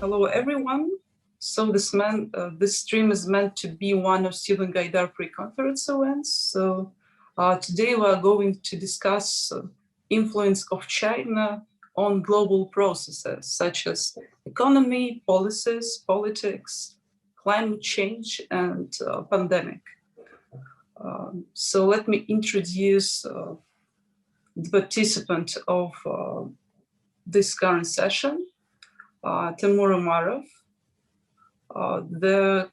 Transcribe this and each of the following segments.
Hello, everyone. So this stream is meant to be one of Stephen Gaidar pre-conference events. So today we are going to discuss influence of China on global processes such as economy, policies, politics, climate change, and pandemic. So let me introduce the participant of this current session, Temur Umarov, the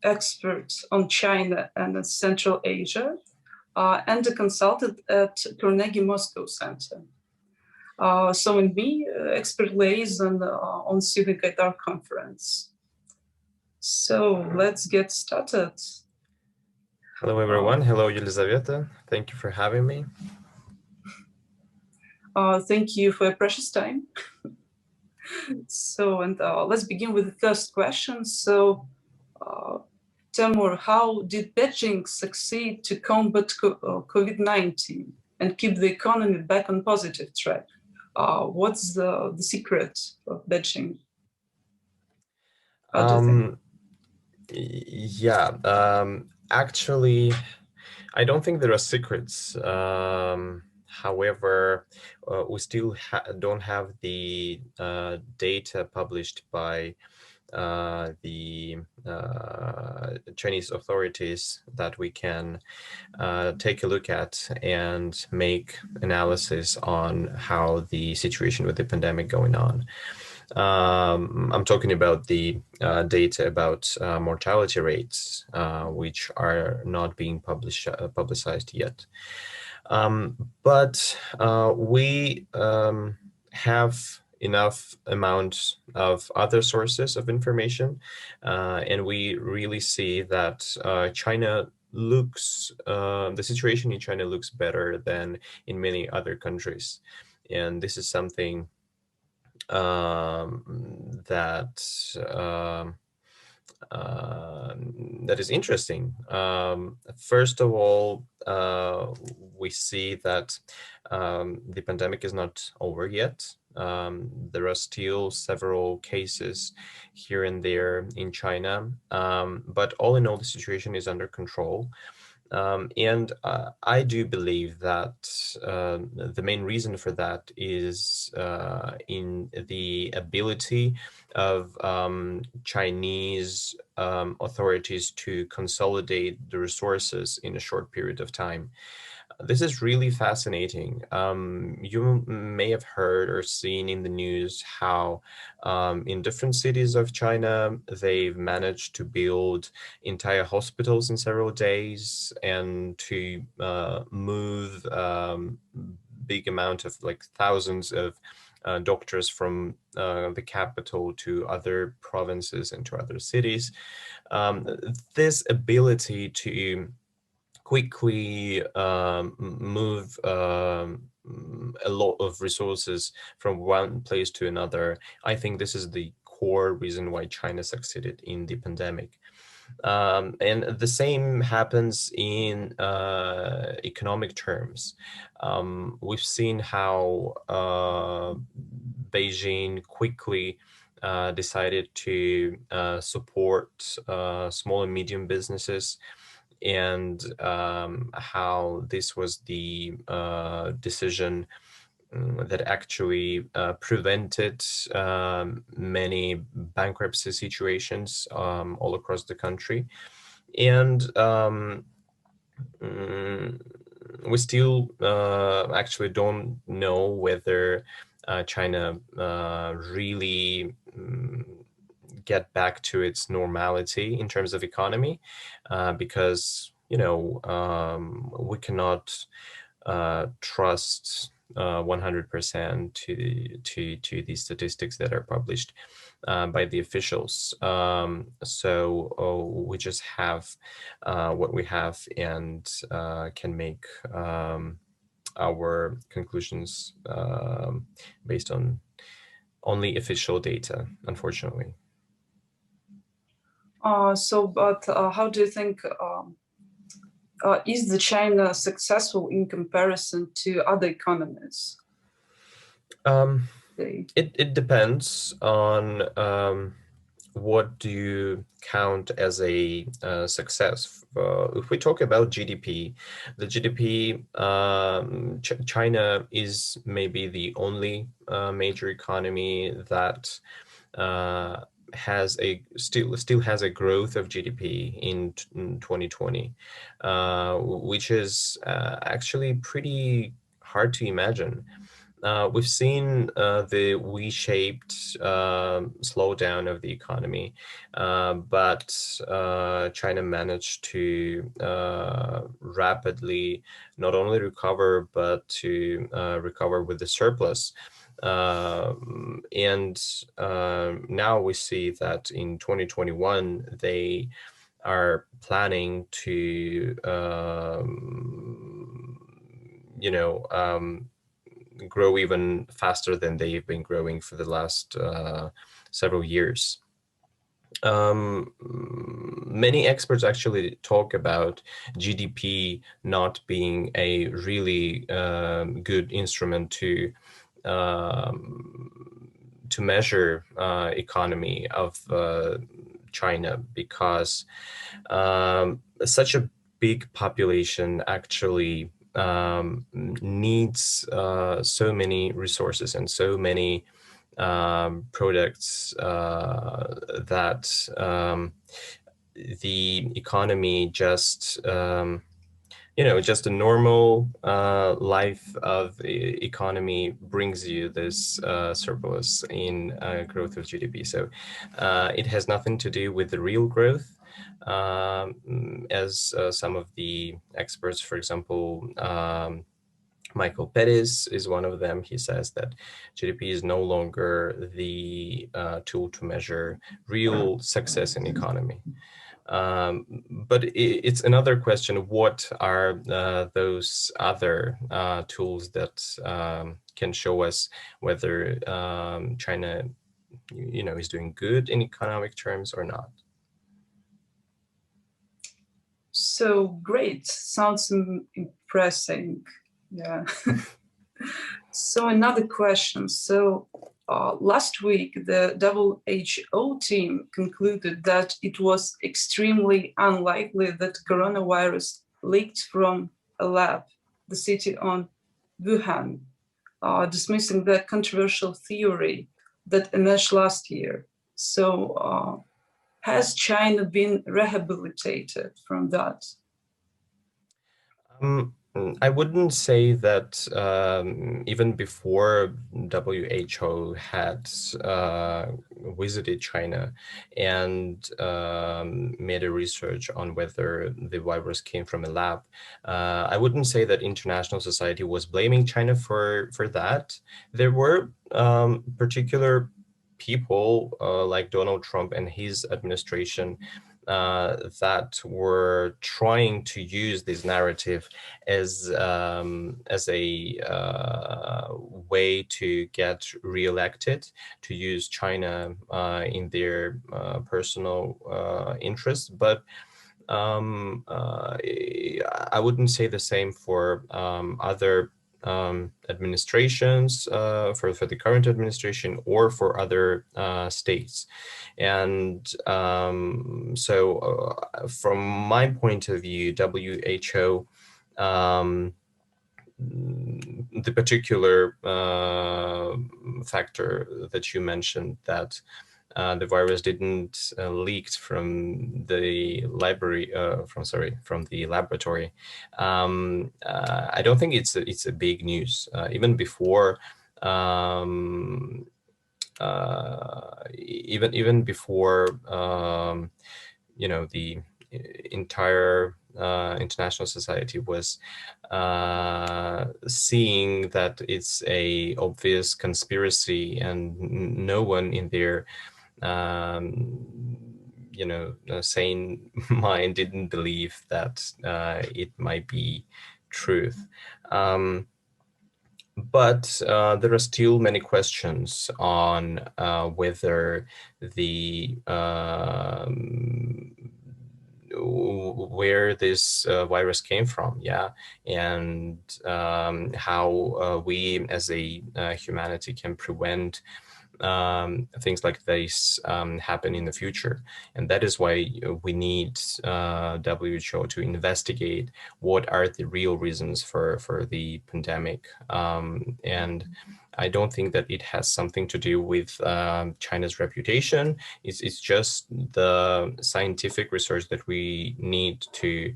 expert on China and Central Asia, and a consultant at Carnegie Moscow Center. So in me, expert liaison on Civic Qatar conference. So let's get started. Hello, everyone. Hello, Yelizaveta. Thank you for having me. Thank you for your precious time. So, and let's begin with the first question. So, Temur, how did Beijing succeed to combat COVID-19 and keep the economy back on positive track? What's the secret of Beijing? Actually, I don't think there are secrets. However, we still don't have the data published by the Chinese authorities that we can take a look at and make analysis on how the situation with the pandemic going on. I'm talking about the data about mortality rates, which are not being publicized yet. But we have enough amount of other sources of information, and we really see that China looks, the situation in China looks better than in many other countries. And this is something that is interesting. First of all, we see that the pandemic is not over yet. There are still several cases here and there in China, but all in all, the situation is under control. And I do believe that the main reason for that is in the ability of Chinese authorities to consolidate the resources in a short period of time. This is really fascinating. You may have heard or seen in the news how in different cities of China, they've managed to build entire hospitals in several days and to move big amount of like thousands of doctors from the capital to other provinces and to other cities. This ability to quickly move a lot of resources from one place to another. I think this is the core reason why China succeeded in the pandemic. And the same happens in economic terms. We've seen how Beijing quickly decided to support small and medium businesses, and how this was the decision that actually prevented many bankruptcy situations all across the country. And we still actually don't know whether China really get back to its normality in terms of economy, because we cannot trust 100% to the statistics that are published by the officials. So we just have what we have and can make our conclusions based on only official data, unfortunately. But how do you think is the China successful in comparison to other economies? They It depends on what do you count as a success. If we talk about GDP, the GDP, China is maybe the only major economy that uh, has a still has a growth of GDP in 2020, which is actually pretty hard to imagine. We've seen the V-shaped slowdown of the economy, but China managed to rapidly not only recover, but to recover with the surplus. And now we see that in 2021, they are planning to, grow even faster than they've been growing for the last several years. Many experts actually talk about GDP not being a really good instrument to measure economy of China, because such a big population actually needs so many resources and so many products that the economy just just a normal life of the economy brings you this surplus in growth of GDP. So it has nothing to do with the real growth, as some of the experts, for example, Michael Pettis is one of them. He says that GDP is no longer the tool to measure real success in economy. But it's another question: what are those other tools that can show us whether China, is doing good in economic terms or not? so great. Sounds impressing. Yeah. So another question. So last week, the WHO team concluded that it was extremely unlikely that coronavirus leaked from a lab, the city on Wuhan, dismissing the controversial theory that emerged last year. So has China been rehabilitated from that? I wouldn't say that even before WHO had visited China and made a research on whether the virus came from a lab, I wouldn't say that international society was blaming China for that. There were particular people like Donald Trump and his administration that were trying to use this narrative as a way to get reelected, to use China in their personal interests. But I wouldn't say the same for other administrations, for the current administration or for other states. And so from my point of view, WHO, the particular factor that you mentioned, that the virus didn't leaked from the library, from the laboratory. I don't think it's a big news. Even before, even before, the entire international society was seeing that it's a obvious conspiracy, and no one in their sane mind didn't believe that it might be truth. But there are still many questions on whether the where this virus came from, yeah, and how we as a humanity can prevent things like this happen in the future. And that is why we need WHO to investigate what are the real reasons for the pandemic. And I don't think that it has something to do with China's reputation. It's just the scientific research that we need to,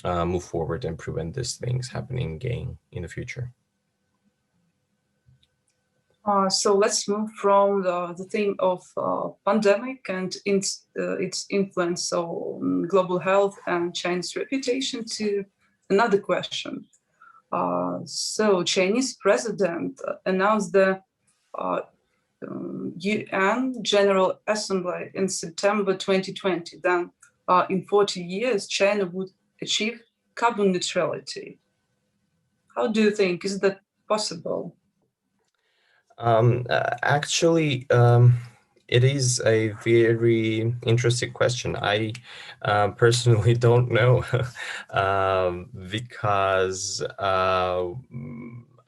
move forward and prevent these things happening again in the future. So let's move from the theme of pandemic and its influence on global health and China's reputation to another question. So Chinese president announced the uh, UN General Assembly in September 2020. Then in 40 years, China would achieve carbon neutrality. How do you think? Is that possible? Actually, it is a very interesting question. I personally don't know because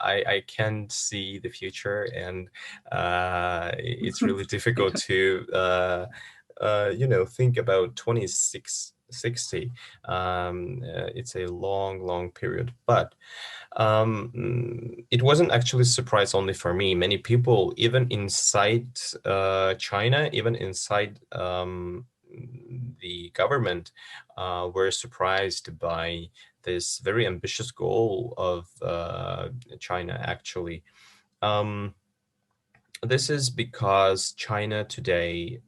I can't see the future, and it's really difficult to think about 2660. It's a long period, but it wasn't actually a surprise only for me. Many people, even inside China, even inside the government, were surprised by this very ambitious goal of China, actually. Um, this is because China today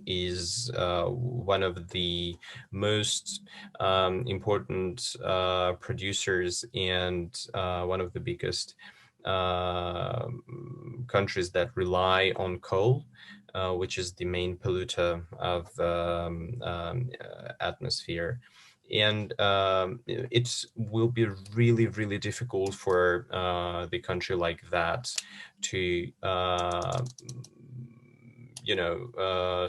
is one of the most important producers and one of the biggest uh, countries that rely on coal, which is the main polluter of atmosphere. And it will be really difficult for the country like that to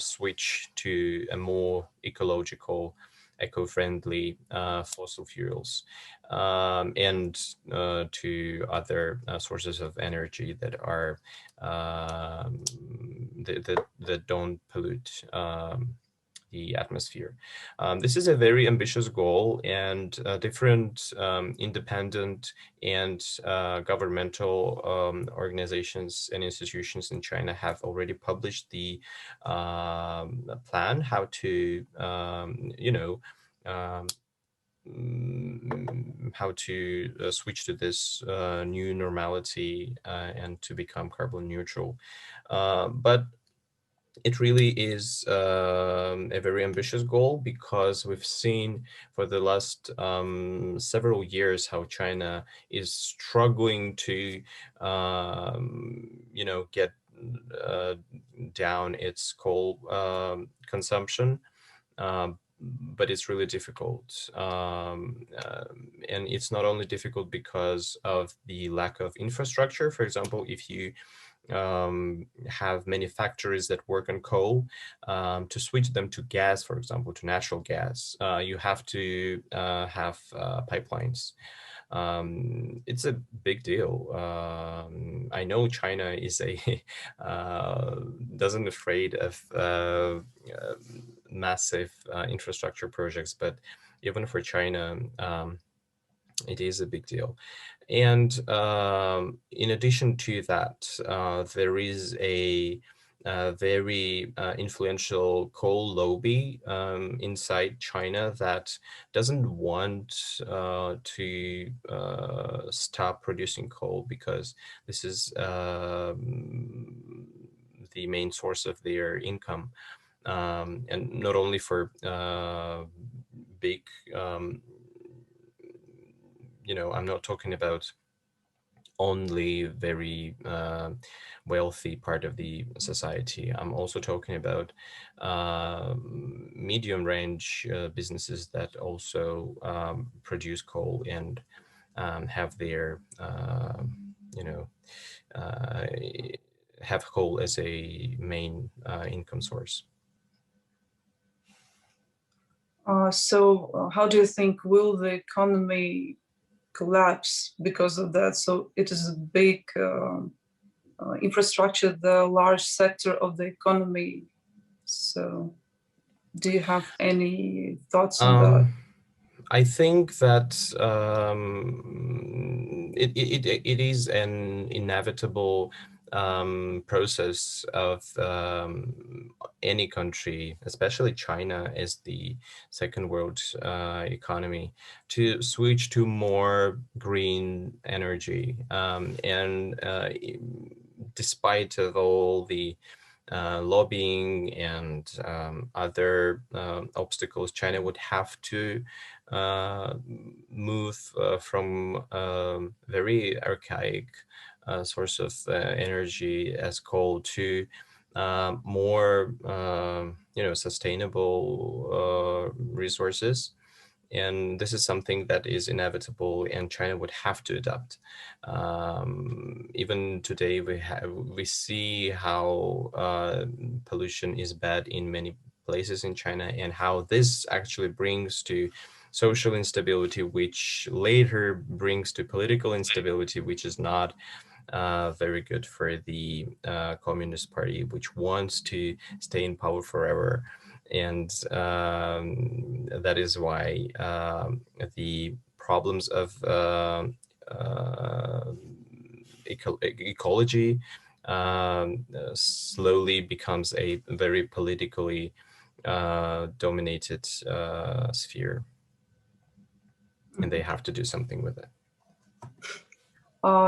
switch to a more ecological, eco-friendly fossil fuels, and to other sources of energy that are that don't pollute the atmosphere. This is a very ambitious goal, and different independent and governmental organizations and institutions in China have already published the plan how to, um, how to switch to this new normality and to become carbon neutral. But it really is a very ambitious goal, because we've seen for the last several years how China is struggling to, get uh, down its coal consumption. But it's really difficult. And it's not only difficult because of the lack of infrastructure. For example, if you have many factories that work on coal, to switch them to gas, for example, to natural gas, you have to have pipelines. It's a big deal. I know China is a doesn't afraid of massive infrastructure projects, but even for China, it is a big deal. And in addition to that, there is a very influential coal lobby inside China that doesn't want to stop producing coal, because this is the main source of their income. And not only for big, I'm not talking about only very wealthy part of the society. I'm also talking about medium range businesses that also produce coal and have their, you know, uh, have coal as a main income source. How do you think will the economy collapse because of that? So it is a big infrastructure, the large sector of the economy. So do you have any thoughts on that? Um, I think that it is an inevitable process of any country, especially China as the second world economy, to switch to more green energy. And despite of all the lobbying and other obstacles, China would have to uh, move from very archaic source of energy as coal to more sustainable resources. And this is something that is inevitable, and China would have to adapt. Even today, we see how pollution is bad in many places in China, and how this actually brings to social instability, which later brings to political instability, which is not very good for the Communist Party, which wants to stay in power forever. And that is why the problems of ecology slowly becomes a very politically dominated sphere, and they have to do something with it.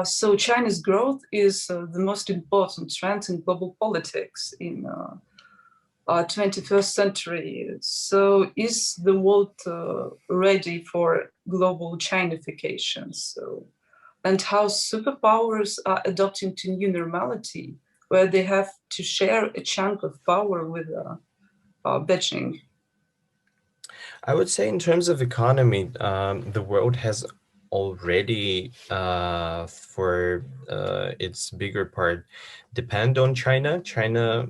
So China's growth is the most important trend in global politics in 21st century. So is the world ready for global Chinification? So, and how superpowers are adopting to new normality, where they have to share a chunk of power with Beijing. I would say in terms of economy, the world has already, for its bigger part, depend on China. China,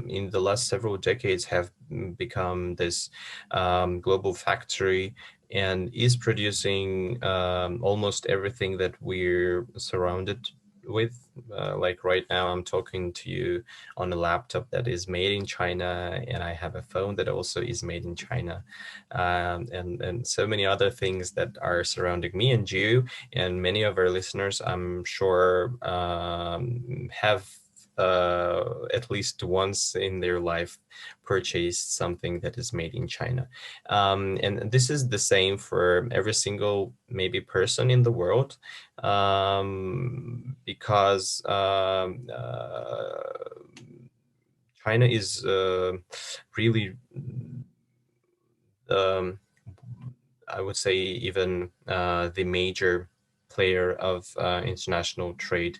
in the last several decades, have become this global factory and is producing almost everything that we're surrounded with. Like right now, I'm talking to you on a laptop that is made in China, and I have a phone that also is made in China, and so many other things that are surrounding me and you and many of our listeners, I'm sure, have at least once in their life purchased something that is made in China. And this is the same for every single maybe person in the world, because China is really, um, I would say, even the major player of international trade.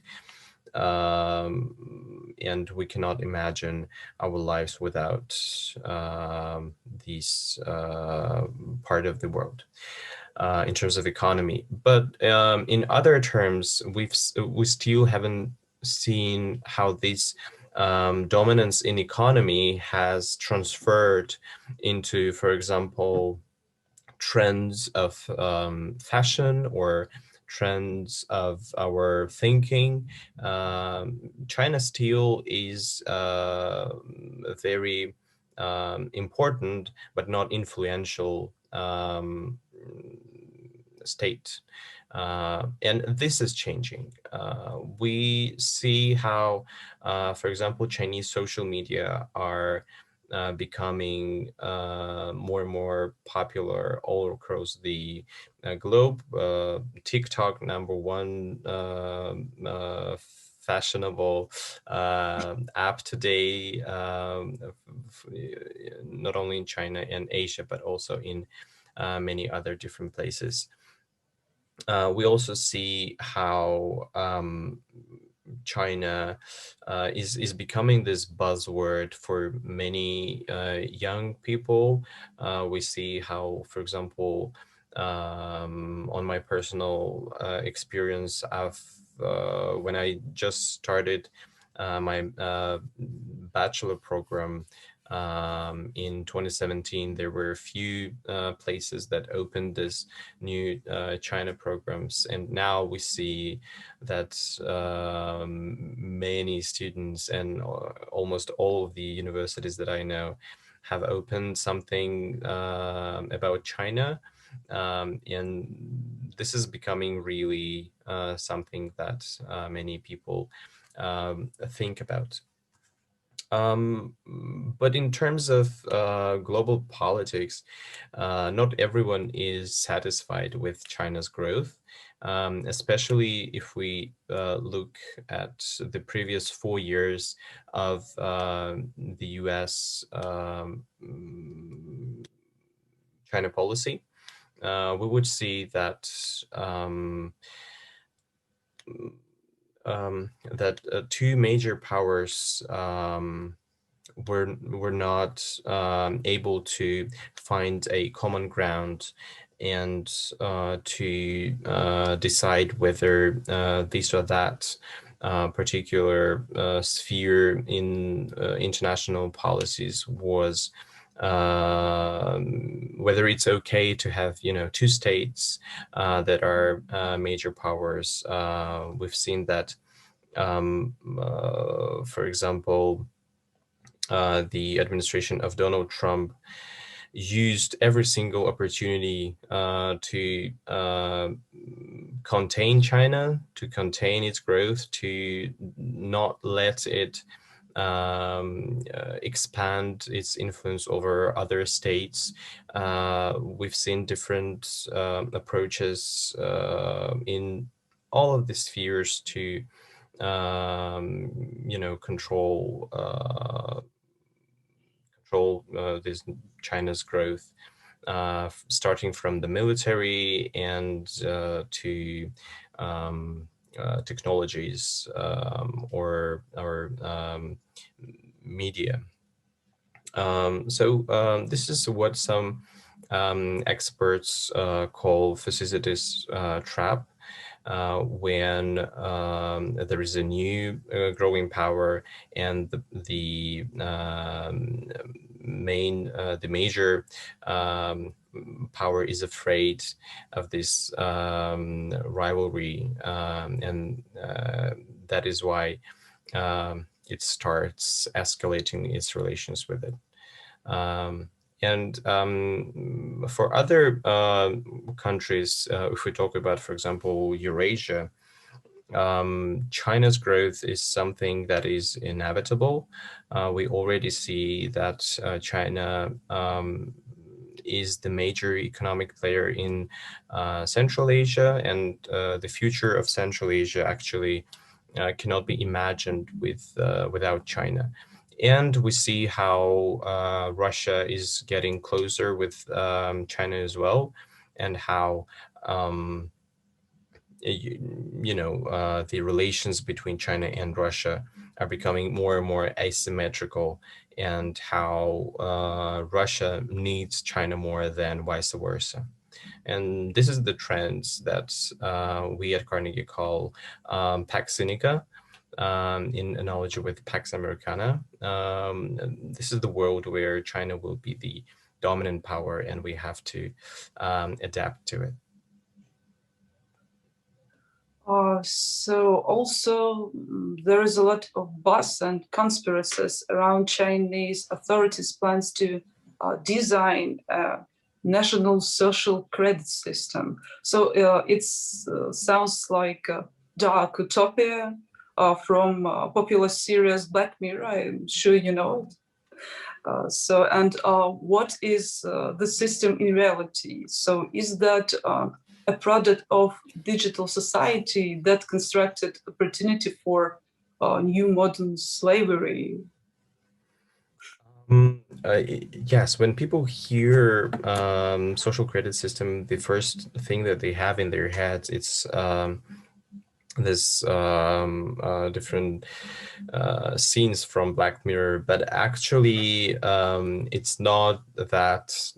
And we cannot imagine our lives without this part of the world in terms of economy. But in other terms, we still haven't seen how this dominance in economy has transferred into, for example, trends of fashion or trends of our thinking. China still is very important, but not influential state. And this is changing. We see how, for example, Chinese social media are becoming more and more popular all across the globe. TikTok, number one fashionable app today, not only in China and Asia, but also in many other different places. We also see how China is becoming this buzzword for many young people. We see how, for example, on my personal experience, when I just started my bachelor program, In 2017, there were a few places that opened this new China programs, and now we see that many students and almost all of the universities that I know have opened something about China. And this is becoming really something that many people think about. But in terms of global politics, not everyone is satisfied with China's growth, especially if we look at the previous 4 years of the US China policy. We would see that two major powers were not able to find a common ground and to decide whether this or that particular sphere in international policies was whether it's okay to have, two states that are major powers. We've seen that, for example, the administration of Donald Trump used every single opportunity to contain China, to contain its growth, to not let it expand its influence over other states. We've seen different approaches in all of the spheres to control this China's growth, starting from the military and to technologies or media. So this is what some experts call Thucydides trap. When there is a new growing power, and the major power is afraid of this rivalry, and that is why it starts escalating its relations with it. And for other countries, if we talk about, for example, Eurasia, China's growth is something that is inevitable. We already see that China is the major economic player in Central Asia, and the future of Central Asia actually cannot be imagined without China. And we see how Russia is getting closer with China as well, and how the relations between China and Russia are becoming more and more asymmetrical, and how Russia needs China more than vice versa. And this is the trends that we at Carnegie call Pax Sinica, in analogy with Pax Americana. This is the world where China will be the dominant power, and we have to adapt to it. So also there is a lot of buzz and conspiracies around Chinese authorities' plans to design a national social credit system. So it sounds like a dark utopia from popular series Black Mirror. I'm sure you know it. What is the system in reality? So is that a product of digital society that constructed opportunity for new modern slavery? Yes, when people hear social credit system, the first thing that they have in their heads, it's this different scenes from Black Mirror, but actually it's not that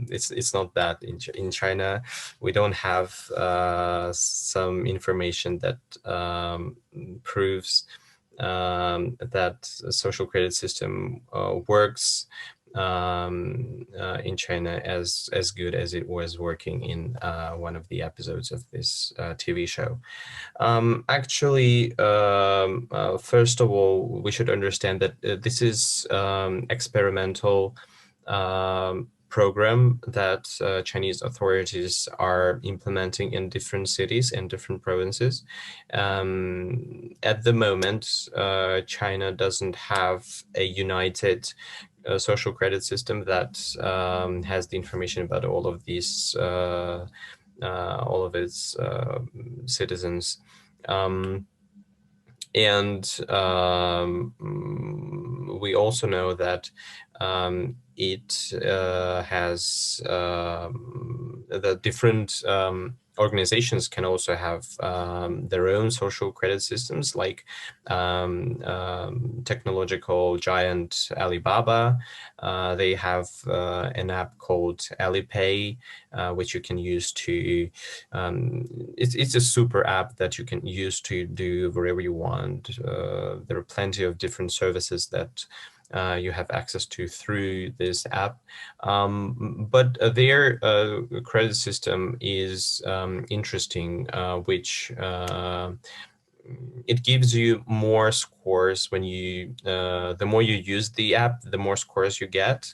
it's not that in China. We don't have some information that proves that social credit system works in China as good as it was working in one of the episodes of this TV show. Actually, first of all, we should understand that this is experimental program that Chinese authorities are implementing in different cities and different provinces. At the moment, China doesn't have a united social credit system that has the information about all of these, all of its citizens. And we also know that it has the different organizations can also have their own social credit systems, like technological giant Alibaba. They have an app called Alipay, which you can use to, it's a super app that you can use to do whatever you want. There are plenty of different services that you have access to through this app. But their credit system is interesting, which it gives you more scores when you, the more you use the app, the more scores you get.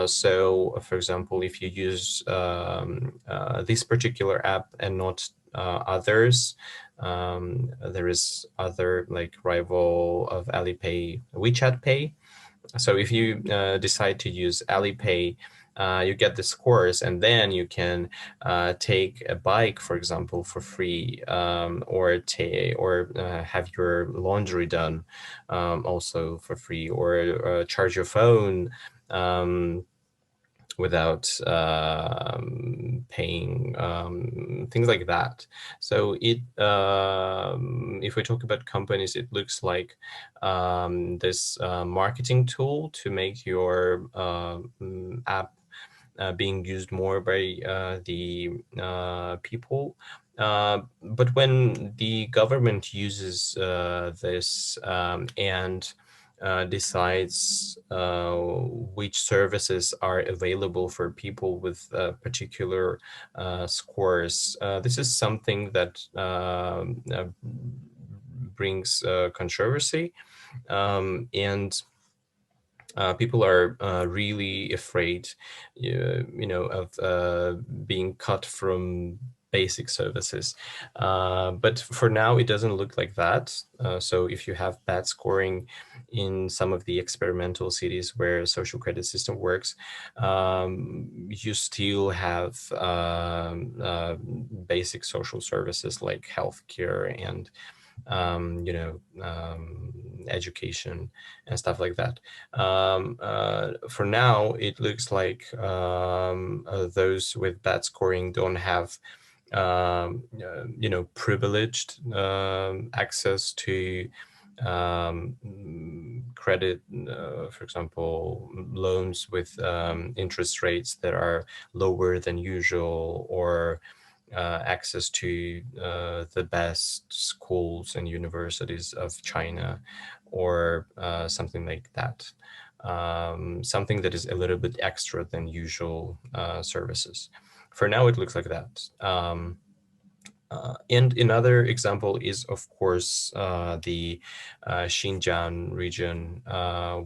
So, for example, if you use this particular app and not others, there is other like rival of Alipay, WeChat Pay. So if you decide to use Alipay, you get the scores, and then you can take a bike, for example, for free, or have your laundry done also for free, or charge your phone without paying, things like that. So it, if we talk about companies, it looks like this marketing tool to make your app being used more by the people. But when the government uses this and decides which services are available for people with particular scores, this is something that brings controversy, and people are really afraid, of being cut from basic services. But for now, it doesn't look like that. So if you have bad scoring in some of the experimental cities where social credit system works, you still have basic social services like healthcare and education and stuff like that. For now, it looks like those with bad scoring don't have privileged access to credit, for example, loans with interest rates that are lower than usual, or access to the best schools and universities of China, or something like that. Something that is a little bit extra than usual services. For now, it looks like that. And another example is, of course, the Xinjiang region,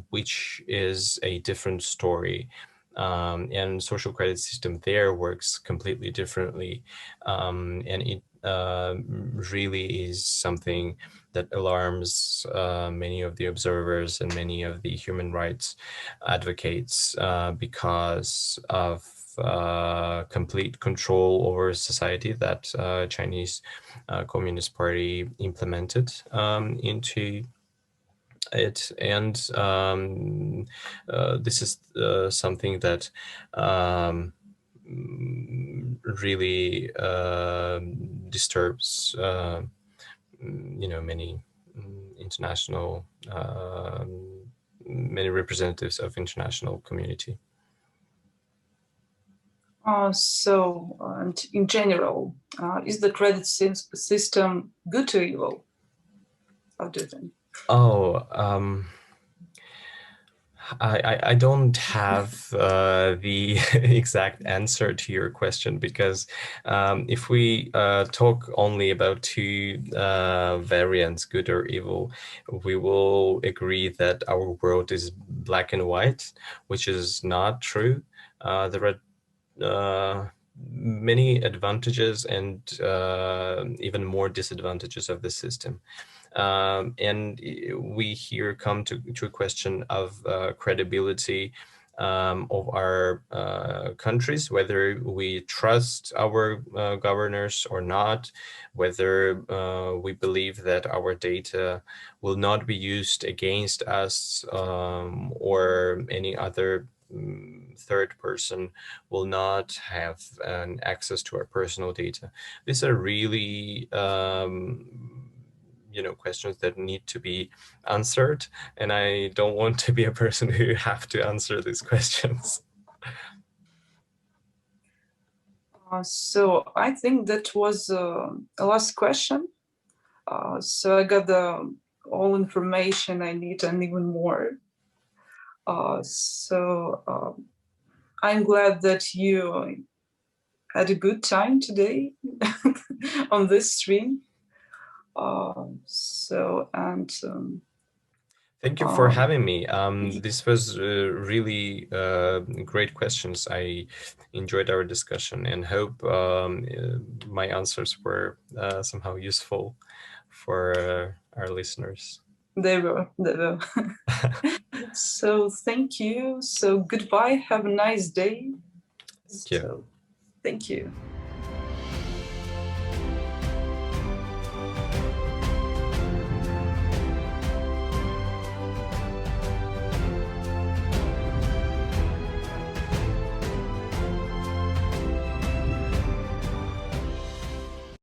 which is a different story. And social credit system there works completely differently. And it really is something that alarms many of the observers and many of the human rights advocates, because of complete control over society that Chinese Communist Party implemented into it. And this is something that really disturbs many international, many representatives of international community. And in general, is the credit system good or evil? How do you think? Oh, I don't have the exact answer to your question, because if we talk only about two variants, good or evil, we will agree that our world is black and white, which is not true. There are many advantages and even more disadvantages of the system. And we here come to a question of credibility of our countries, whether we trust our governors or not, whether we believe that our data will not be used against us, or any other third person will not have an access to our personal data. These are really questions that need to be answered, and I don't want to be a person who have to answer these questions. So I think that was a last question. So I got all information I need and even more. So I'm glad that you had a good time today on this stream. So and Thank you for having me. This was really great questions. I enjoyed our discussion and hope my answers were somehow useful for our listeners. They were. So thank you. So goodbye. Have a nice day. Thank you. So thank you.